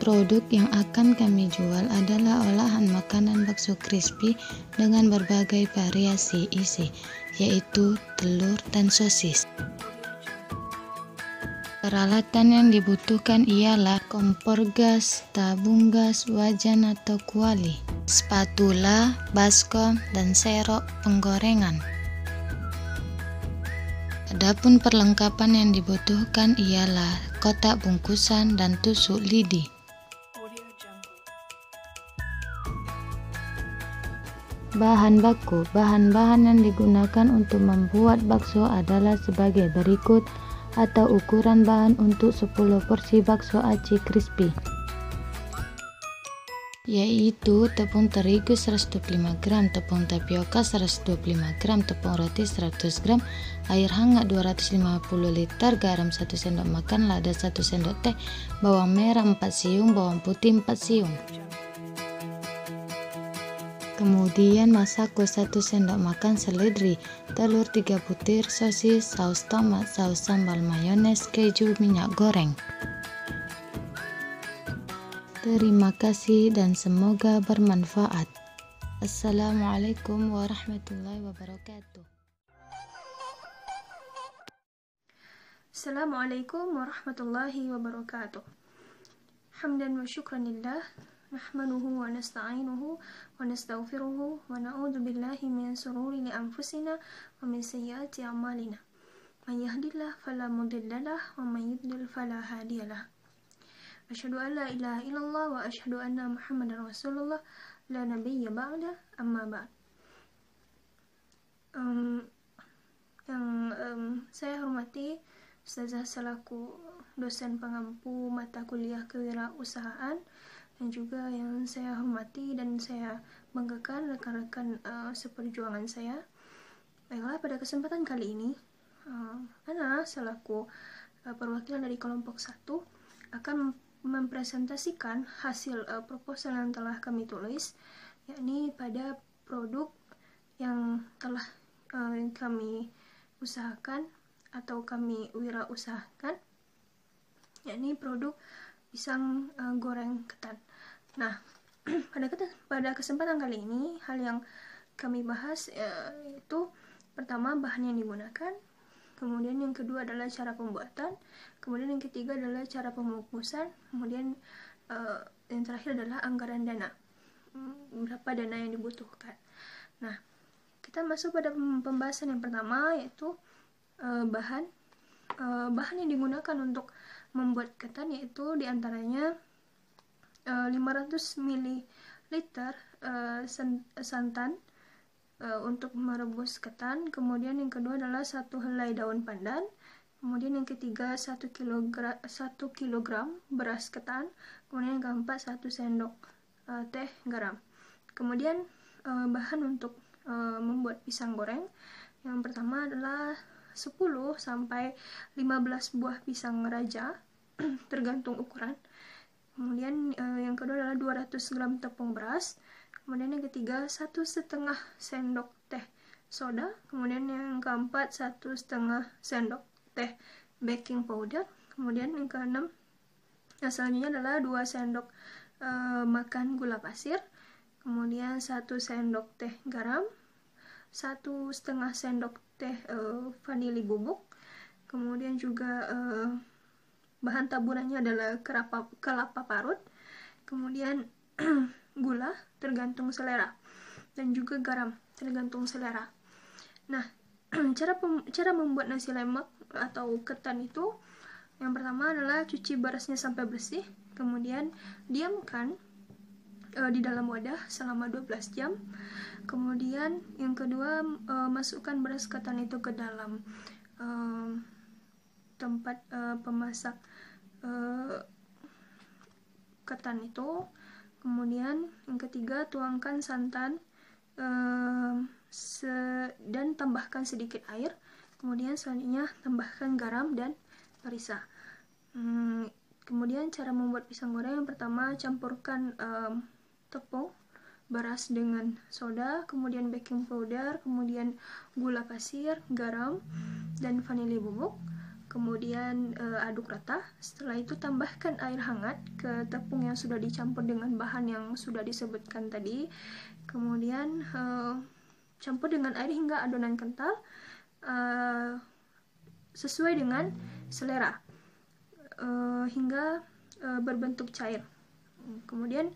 Produk yang akan kami jual adalah olahan makanan bakso crispy dengan berbagai variasi isi, yaitu telur dan sosis. Peralatan yang dibutuhkan ialah kompor gas, tabung gas, wajan atau kuali, spatula, baskom, dan serok penggorengan. Adapun perlengkapan yang dibutuhkan ialah kotak bungkusan dan tusuk lidi. Bahan baku. Bahan-bahan yang digunakan untuk membuat bakso adalah sebagai berikut atau ukuran bahan untuk 10 porsi bakso aci crispy, yaitu tepung terigu 125 gram, tepung tapioka 125 gram, tepung roti 100 gram, air hangat 250 liter, garam 1 sendok makan, lada 1 sendok teh, bawang merah 4 siung, bawang putih 4 siung. Kemudian masako 1 sendok makan seledri, telur 3 butir, sosis, saus tomat, saus sambal mayones, keju, minyak goreng. Terima kasih dan semoga bermanfaat. Assalamualaikum warahmatullahi wabarakatuh. Assalamualaikum warahmatullahi wabarakatuh. Hamdan wa syukran lillah, nahmaduhu wa nasta'inuhu wa nastaghfiruhu wa na'udzu billahi min shururi anfusina wa min sayyiati a'malina. May yahdihillahu fala mudhillalah wa may yudlil fala hadiyalah. Asyhadu an la ilaha illallah wa asyhadu anna Muhammadar Rasulullah la nabiyya ba'da, amma ba'd. Saya hormati Ustazah selaku dosen pengampu mata kuliah kewirausahaan, dan juga yang saya hormati dan saya banggakan rekan-rekan seperjuangan saya. Baiklah, pada kesempatan kali ini Ana selaku perwakilan dari kelompok 1 akan mempresentasikan hasil proposal yang telah kami tulis, yakni pada produk yang telah kami usahakan atau kami wirausahakan, yakni produk pisang goreng ketan. Nah, pada kesempatan kali ini hal yang kami bahas yaitu pertama bahan yang digunakan, kemudian yang kedua adalah cara pembuatan, kemudian yang ketiga adalah cara pembungkusan, kemudian yang terakhir adalah anggaran dana, berapa dana yang dibutuhkan. Nah, kita masuk pada pembahasan yang pertama, yaitu bahan yang digunakan untuk membuat ketan, yaitu diantaranya 500 ml santan untuk merebus ketan, kemudian yang kedua adalah 1 helai daun pandan, kemudian yang ketiga 1 kg beras ketan, kemudian yang keempat 1 sendok teh garam. Kemudian bahan untuk membuat pisang goreng, yang pertama adalah 10 sampai 15 buah pisang raja tergantung ukuran. Kemudian yang kedua adalah 200 gram tepung beras. Kemudian yang ketiga 1,5 sendok teh soda. Kemudian yang keempat 1,5 sendok teh baking powder. Kemudian yang keenam selanjutnya adalah 2 sendok makan gula pasir. Kemudian 1 sendok teh garam, 1,5 sendok teh vanili bubuk. Kemudian juga bahan taburannya adalah kelapa parut, kemudian gula tergantung selera, dan juga garam tergantung selera. Nah, cara membuat nasi lemak atau ketan itu, yang pertama adalah cuci berasnya sampai bersih, kemudian diamkan di dalam wadah selama 12 jam. Kemudian yang kedua, masukkan beras ketan itu ke dalam tempat pemasak ketan itu. Kemudian yang ketiga, tuangkan santan dan tambahkan sedikit air. Kemudian selanjutnya tambahkan garam dan perisa. Kemudian cara membuat pisang goreng, yang pertama campurkan tepung beras dengan soda, kemudian baking powder, kemudian gula pasir, garam, dan vanili bubuk. kemudian aduk rata. Setelah itu tambahkan air hangat ke tepung yang sudah dicampur dengan bahan yang sudah disebutkan tadi. Kemudian campur dengan air hingga adonan kental sesuai dengan selera hingga berbentuk cair. Kemudian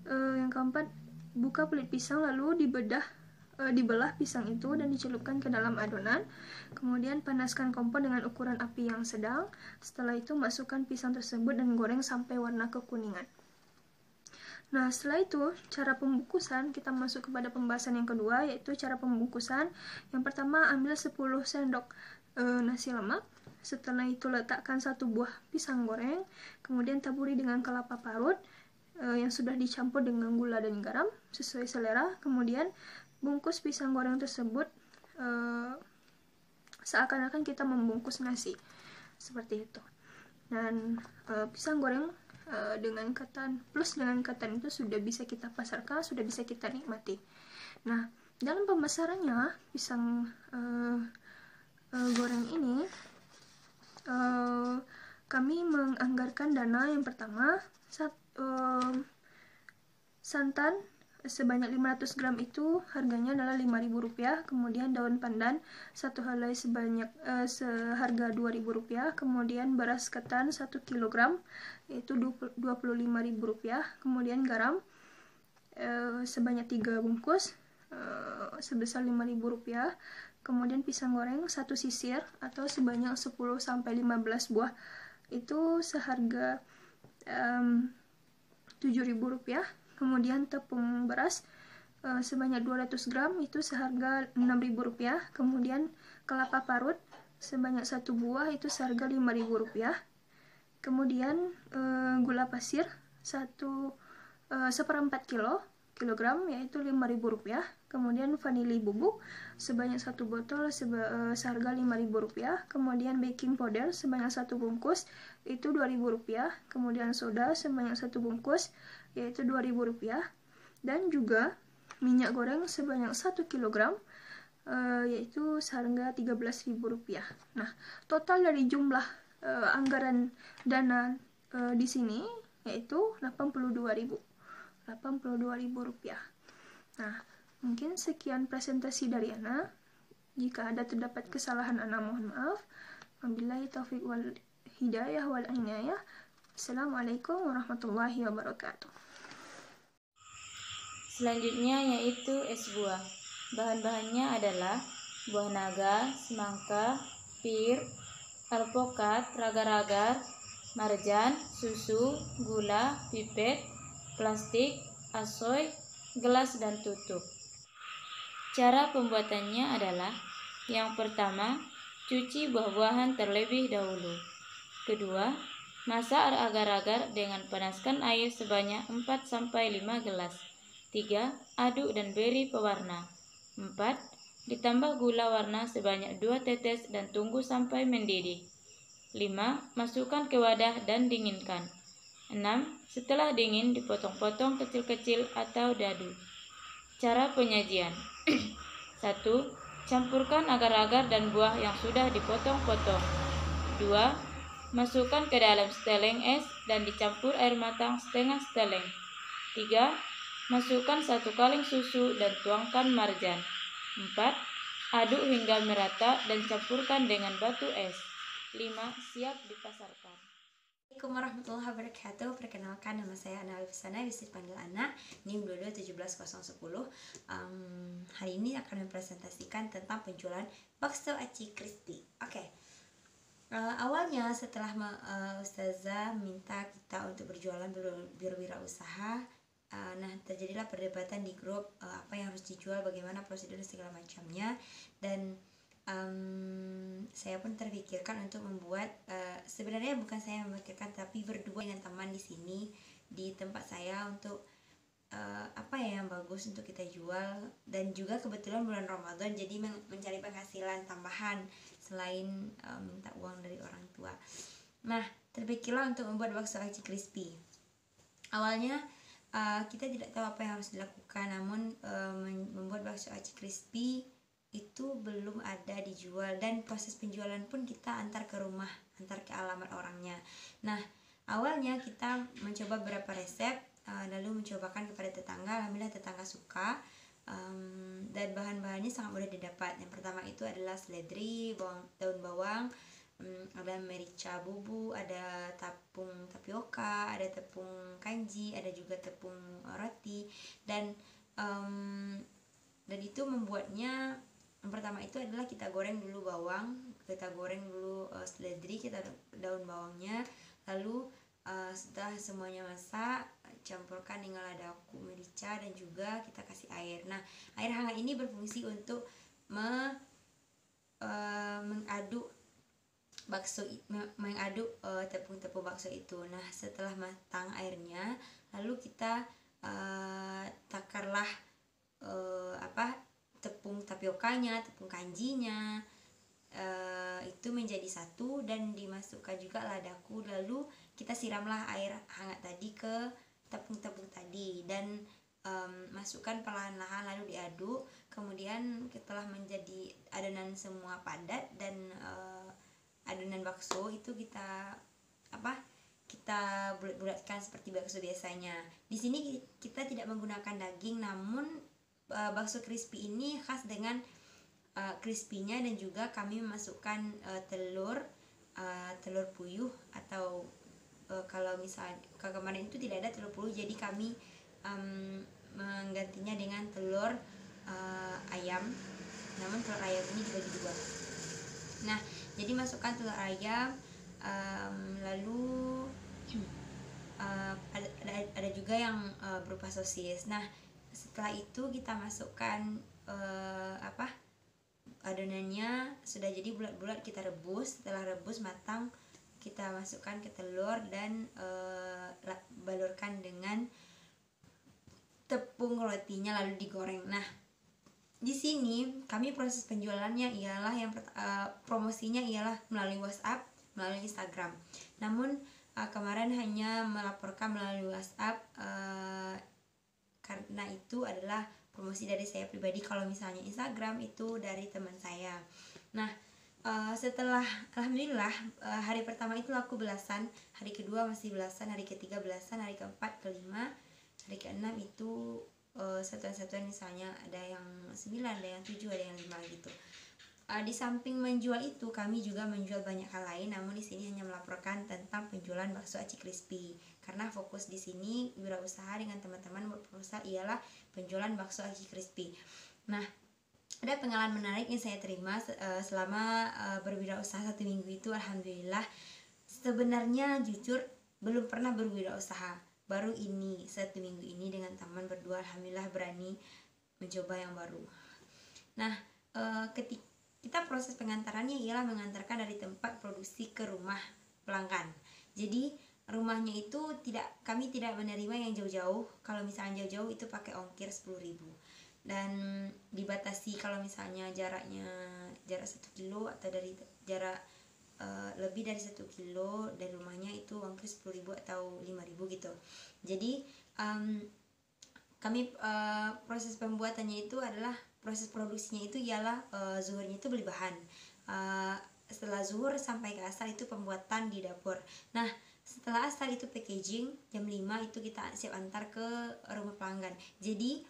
yang keempat, buka kulit pisang lalu dibelah pisang itu dan dicelupkan ke dalam adonan. Kemudian panaskan kompor dengan ukuran api yang sedang. Setelah itu masukkan pisang tersebut dan goreng sampai warna kekuningan. Nah, setelah itu cara pembungkusan, kita masuk kepada pembahasan yang kedua, yaitu cara pembungkusan. Yang pertama, ambil 10 sendok nasi lemak. Setelah itu letakkan 1 buah pisang goreng, kemudian taburi dengan kelapa parut yang sudah dicampur dengan gula dan garam sesuai selera. Kemudian bungkus pisang goreng tersebut seakan-akan kita membungkus nasi, seperti itu. Dan pisang goreng dengan ketan itu sudah bisa kita pasarkan, sudah bisa kita nikmati. Nah, dalam pemasarannya pisang goreng ini kami menganggarkan dana yang pertama, santan sebanyak 500 gram itu harganya adalah Rp5.000, kemudian daun pandan 1 helai seharga Rp2.000, kemudian beras ketan 1 kg yaitu Rp25.000, kemudian garam sebanyak 3 bungkus sebesar Rp5.000, kemudian pisang goreng 1 sisir atau sebanyak 10-15 buah itu seharga Rp7.000, kemudian tepung beras sebanyak 200 gram itu seharga Rp6.000, kemudian kelapa parut sebanyak 1 buah itu seharga Rp5.000, kemudian gula pasir 1/4 kilogram yaitu Rp5.000, kemudian vanili bubuk sebanyak 1 botol seharga Rp5.000, kemudian baking powder sebanyak 1 bungkus itu Rp2.000, kemudian soda sebanyak 1 bungkus yaitu Rp2.000, dan juga minyak goreng sebanyak 1 kg yaitu seharga Rp13.000. Nah, total dari jumlah anggaran dana di sini yaitu Rp82.000. Nah, mungkin sekian presentasi dari Ana. Jika ada terdapat kesalahan, Ana mohon maaf. Wabillahi taufiq wal hidayah wal inayah. Assalamualaikum warahmatullahi wabarakatuh. Selanjutnya yaitu es buah. Bahan-bahannya adalah buah naga, semangka, pir, alpukat, agar-agar, marjan, susu, gula, pipet, plastik, asoy, gelas, dan tutup. Cara pembuatannya adalah: yang pertama, cuci buah-buahan terlebih dahulu. Kedua, masak agar-agar dengan panaskan air sebanyak 4-5 gelas. 3. Aduk dan beri pewarna. 4. Ditambah gula warna sebanyak 2 tetes dan tunggu sampai mendidih. 5. Masukkan ke wadah dan dinginkan. 6. Setelah dingin, dipotong-potong kecil-kecil atau dadu. Cara penyajian. 1. Campurkan agar-agar dan buah yang sudah dipotong-potong. 2. Masukkan ke dalam seteleng es dan dicampur air matang setengah seteleng. 3. Masukkan 1 kaleng susu dan tuangkan marjan. 4. Aduk hingga merata dan campurkan dengan batu es. 5. Siap dipasarkan. Assalamualaikum warahmatullahi wabarakatuh. Perkenalkan, nama saya Ana Alifsana, bisa dipanggil Ana, NIM 2217010. Hari ini akan mempresentasikan tentang penjualan bakso aci crispy. Awalnya setelah Ustazah minta kita untuk berjualan berwirausaha, nah terjadilah perdebatan di grup apa yang harus dijual, bagaimana prosedur segala macamnya, dan saya pun terpikirkan untuk membuat, sebenarnya bukan saya yang memikirkan, tapi berdua dengan teman di sini di tempat saya untuk apa ya yang bagus untuk kita jual. Dan juga kebetulan bulan Ramadan, jadi mencari penghasilan tambahan selain minta uang dari orang tua. Nah, terpikirlah untuk membuat bakso aci crispy. Awalnya kita tidak tahu apa yang harus dilakukan, namun membuat bakso aci crispy itu belum ada dijual, dan proses penjualan pun kita antar ke rumah, antar ke alamat orangnya. Nah, awalnya kita mencoba beberapa resep, lalu mencobakan kepada tetangga. Alhamdulillah tetangga suka, dan bahan-bahannya sangat mudah didapat. Yang pertama itu adalah seledri, daun bawang, ada merica bubuk, ada tepung tapioka, ada tepung kanji, ada juga tepung roti, dan itu membuatnya yang pertama itu adalah kita goreng dulu bawang, kita goreng dulu seledri, kita daun bawangnya, lalu setelah semuanya masak, campurkan dengan ladaku, merica, dan juga kita kasih air. Nah, air hangat ini berfungsi untuk mengaduk bakso, mengaduk tepung-tepung bakso itu. Nah, setelah matang airnya, lalu kita takarlah tepung tapiokanya, tepung kanjinya, itu menjadi satu, dan dimasukkan juga ladaku, lalu kita siramlah air hangat tadi ke tepung-tepung tadi, dan masukkan perlahan-lahan, lalu diaduk. Kemudian setelah menjadi adonan semua padat, dan adonan bakso itu kita bulat-bulatkan seperti bakso biasanya. Di sini kita tidak menggunakan daging, namun bakso crispy ini khas dengan crispy-nya, dan juga kami memasukkan telur puyuh, atau kalau misalnya kemarin itu tidak ada telur puyuh, jadi kami menggantinya dengan telur ayam, namun telur ayam ini dibagi dua. Nah, jadi masukkan telur ayam, lalu ada juga yang berupa sosis. Nah, setelah itu kita masukkan adonannya sudah jadi bulat-bulat, kita rebus. Setelah rebus matang, kita masukkan ke telur, dan balurkan dengan tepung rotinya, lalu digoreng. Nah, di sini kami proses penjualannya ialah promosinya ialah melalui WhatsApp, melalui Instagram. Namun kemarin hanya melaporkan melalui WhatsApp, karena itu adalah promosi dari saya pribadi. Kalau misalnya Instagram itu dari teman saya. Nah, setelah alhamdulillah hari pertama itu laku belasan, hari kedua masih belasan, hari ketiga belasan, hari keempat, kelima, hari keenam itu satuan-satuan, misalnya ada yang 9, ada yang 7, ada yang 5 gitu. Di samping menjual itu, kami juga menjual banyak hal lain, namun di sini hanya melaporkan tentang penjualan bakso aci crispy. Karena fokus di sini wirausaha dengan teman-teman berproposal ialah penjualan bakso aci crispy. Nah, ada pengalaman menarik yang saya terima selama berwirausaha 1 minggu itu. Alhamdulillah, sebenarnya jujur belum pernah berwirausaha. Baru ini 1 minggu ini dengan teman berdua, alhamdulillah berani mencoba yang baru. Nah, ketika kita proses pengantarannya ialah mengantarkan dari tempat produksi ke rumah pelanggan. Jadi rumahnya itu kami tidak menerima yang jauh-jauh. Kalau misalnya jauh-jauh itu pakai ongkir 10.000, dan dibatasi kalau misalnya jarak 1 kilo atau dari jarak lebih dari 1 kilo dari rumahnya, itu ongkir 10.000 atau 5.000 gitu. Jadi kami proses pembuatannya itu adalah, proses produksinya itu ialah zuhurnya itu beli bahan, setelah zuhur sampai ke asar itu pembuatan di dapur. Nah, setelah asar itu packaging, jam 5 itu kita siap antar ke rumah pelanggan. Jadi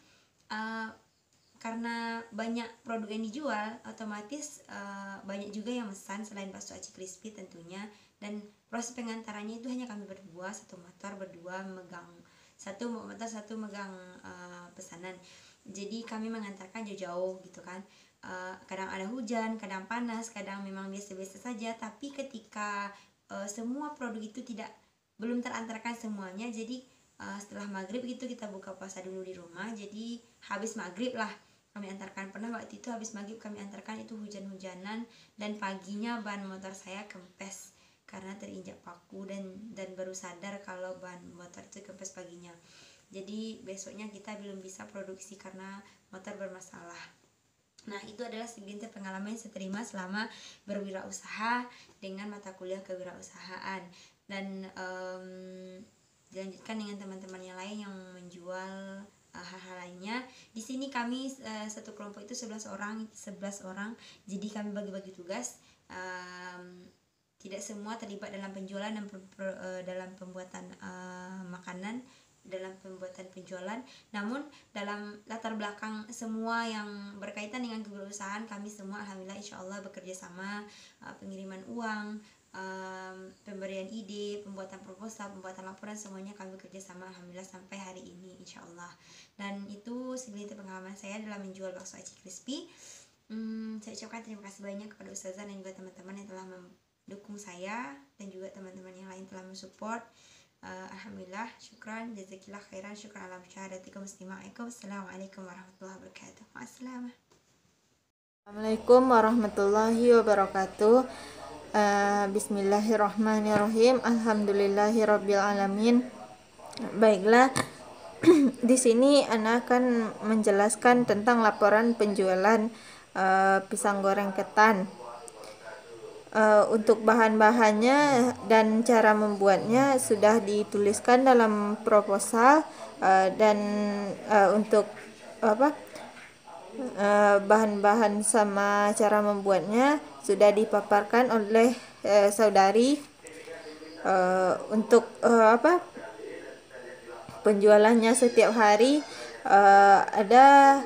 karena banyak produk yang dijual, otomatis banyak juga yang pesan selain bakso aci crispy tentunya. Dan proses pengantarannya itu hanya kami berdua, satu motor berdua megang satu megang pesanan. Jadi kami mengantarkan jauh-jauh gitu kan. Kadang ada hujan, kadang panas, kadang memang biasa-biasa saja. Tapi ketika semua produk itu belum terantarkan semuanya, jadi setelah maghrib gitu kita buka puasa dulu di rumah. Jadi habis maghrib lah kami antarkan. Pernah waktu itu habis maghrib kami antarkan, itu hujan-hujanan, dan paginya ban motor saya kempes karena terinjak paku, dan baru sadar kalau ban motor itu kempes paginya. Jadi besoknya kita belum bisa produksi karena motor bermasalah. Nah, itu adalah segelintir pengalaman yang saya terima selama berwirausaha dengan mata kuliah kewirausahaan. Dan dilanjutkan dengan teman-teman yang lain yang menjual hal-hal lainnya. Di sini kami satu kelompok itu 11 orang, jadi kami bagi-bagi tugas. Tidak semua terlibat dalam penjualan dan dalam pembuatan makanan, dalam pembuatan penjualan, namun dalam latar belakang semua yang berkaitan dengan kewirausahaan, kami semua alhamdulillah insyaallah bekerja sama, pengiriman uang, pemberian ide, pembuatan proposal, pembuatan laporan, semuanya kami bekerja sama alhamdulillah sampai hari ini insyaallah. Dan itu segelintir pengalaman saya dalam menjual bakso aci crispy. Saya ucapkan terima kasih banyak kepada Ustazah dan juga teman-teman yang telah mendukung saya, dan juga teman-teman yang lain telah mensupport. Alhamdulillah, syukran, jazakillah khairan, syukran ala musyahadatikum istimaikum. Assalamualaikum warahmatullahi wabarakatuh. Assalamualaikum warahmatullahi wabarakatuh. Bismillahirrahmanirrahim. Alhamdulillahirabbil alamin. Baiklah, di sini Ana akan menjelaskan tentang laporan penjualan pisang goreng ketan. Untuk bahan-bahannya dan cara membuatnya sudah dituliskan dalam proposal, dan untuk bahan-bahan sama cara membuatnya sudah dipaparkan oleh saudari. Untuk penjualannya setiap hari ada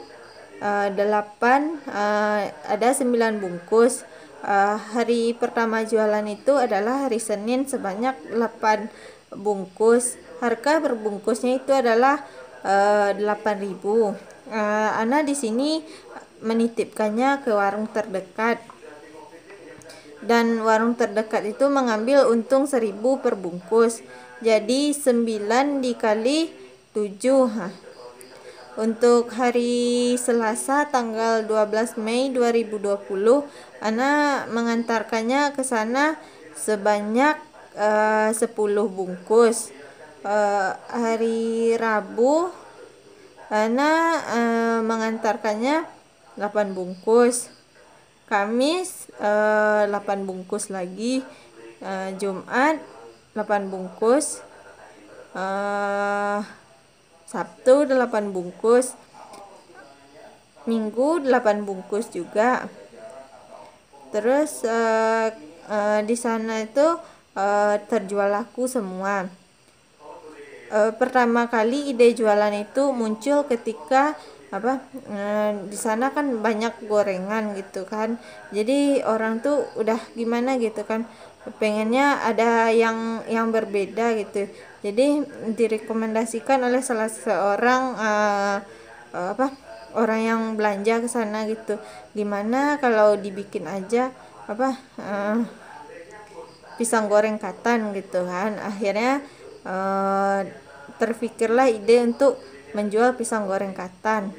9 bungkus. Hari pertama jualan itu adalah hari Senin sebanyak 8 bungkus. Harga per bungkusnya itu adalah 8.000. Ana di sini menitipkannya ke warung terdekat, dan warung terdekat itu mengambil untung 1.000 per bungkus, jadi 9 dikali 7. Untuk hari Selasa tanggal 12 Mei 2020 Ana mengantarkannya ke sana sebanyak 10 bungkus. Hari Rabu Ana mengantarkannya 8 bungkus. Kamis 8 bungkus lagi. Jumat 8 bungkus. Sabtu 8 bungkus. Minggu 8 bungkus juga. Terus di sana itu terjual laku semua. Pertama kali ide jualan itu muncul ketika di sana kan banyak gorengan gitu kan. Jadi orang tuh udah gimana gitu kan, pengennya ada yang berbeda gitu. Jadi direkomendasikan oleh salah seorang orang yang belanja ke sana gitu. Gimana kalau dibikin aja pisang goreng katan gitu kan. Akhirnya terfikirlah ide untuk menjual pisang goreng katan.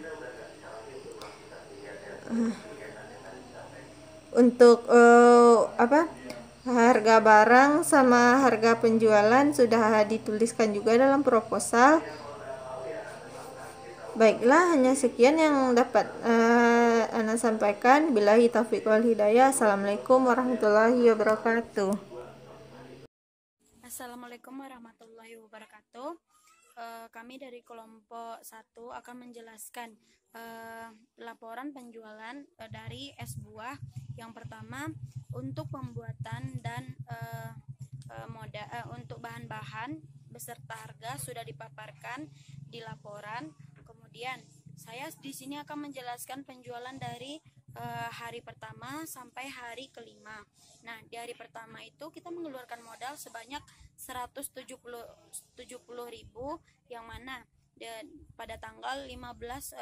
Untuk harga barang sama harga penjualan sudah dituliskan juga dalam proposal. Baiklah, hanya sekian yang dapat Ana sampaikan. Billahi taufiq wal hidayah. Assalamualaikum warahmatullahi wabarakatuh. Assalamualaikum warahmatullahi wabarakatuh. Kami dari kelompok 1 akan menjelaskan laporan penjualan dari es buah. Yang pertama, untuk pembuatan dan untuk bahan-bahan beserta harga sudah dipaparkan di laporan. Kemudian saya di sini akan menjelaskan penjualan dari hari pertama sampai hari kelima. Nah, di hari pertama itu kita mengeluarkan modal sebanyak 170.000, yang mana pada tanggal 15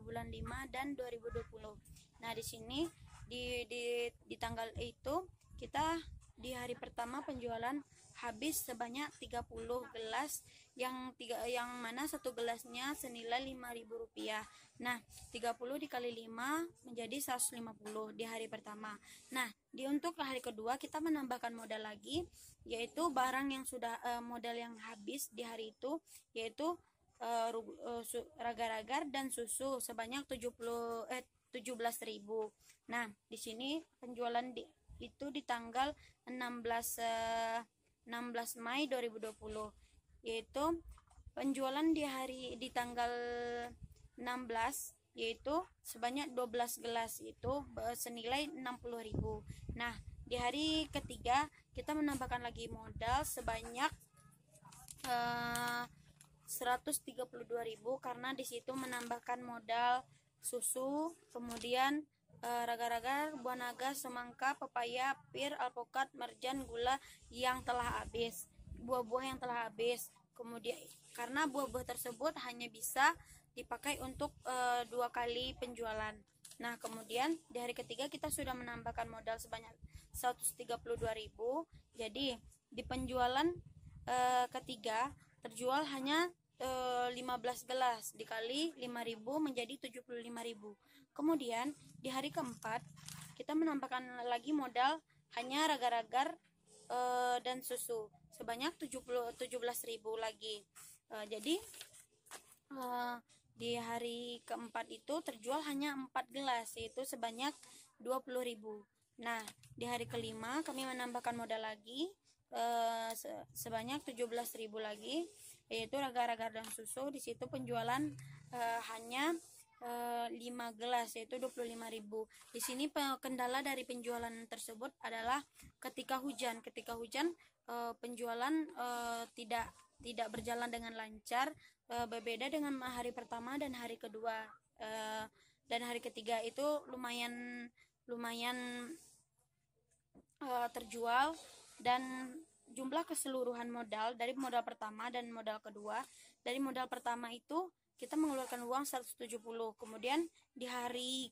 bulan 5 dan 2020. Nah, di sini di tanggal itu kita di hari pertama penjualan habis sebanyak 30 gelas, yang mana satu gelasnya senilai Rp5.000. Nah, 30 dikali 5 menjadi 150 di hari pertama. Nah, untuk hari kedua kita menambahkan modal lagi, yaitu barang yang sudah modal yang habis di hari itu, yaitu ragar-ragar dan susu sebanyak 17.000. Nah, di sini penjualan itu di tanggal 16 Mei 2020, yaitu penjualan di tanggal 16 yaitu sebanyak 12 gelas, itu senilai 60.000. Nah, di hari ketiga kita menambahkan lagi modal sebanyak 132.000 karena di situ menambahkan modal susu, kemudian raga-raga, buah naga, semangka, pepaya, pir, alpukat, marjan, gula yang telah habis, buah-buah yang telah habis. Kemudian karena buah-buah tersebut hanya bisa dipakai untuk 2 kali penjualan. Nah, kemudian di hari ketiga kita sudah menambahkan modal sebanyak 132.000. Jadi di penjualan ketiga terjual hanya 15 gelas, dikali 5.000 menjadi 75.000. Kemudian di hari keempat kita menambahkan lagi modal hanya raga-ragar dan susu sebanyak 17.000 lagi. Jadi di hari keempat itu terjual hanya 4 gelas, yaitu sebanyak 20.000. Nah, di hari kelima kami menambahkan modal lagi sebanyak 17.000 lagi, yaitu raga-raga dan susu. Di situ penjualan hanya 5 gelas, yaitu 25.000. Di sini kendala dari penjualan tersebut adalah ketika hujan penjualan tidak berjalan dengan lancar. Berbeda dengan hari pertama dan hari kedua, dan hari ketiga itu lumayan terjual, dan jumlah keseluruhan modal dari modal pertama dan modal kedua. Dari modal pertama itu kita mengeluarkan uang 170, kemudian di hari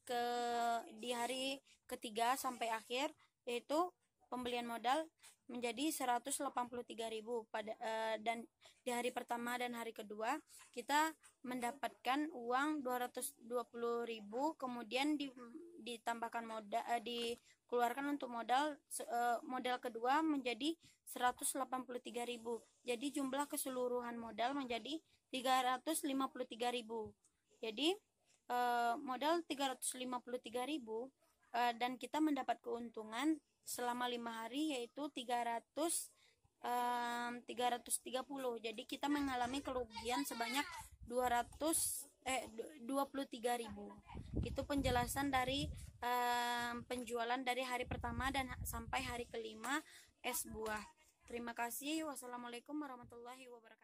ketiga sampai akhir yaitu pembelian modal menjadi 183.000 dan di hari pertama dan hari kedua kita mendapatkan uang 220.000, kemudian ditambahkan modal dikeluarkan untuk modal kedua menjadi 183.000. Jadi jumlah keseluruhan modal menjadi 353.000. Jadi modal 353.000 dan kita mendapat keuntungan selama 5 hari yaitu 330. Jadi kita mengalami kerugian sebanyak 23.000. Itu penjelasan dari penjualan dari hari pertama dan sampai hari kelima es buah. Terima kasih. Wassalamualaikum warahmatullahi wabarakatuh.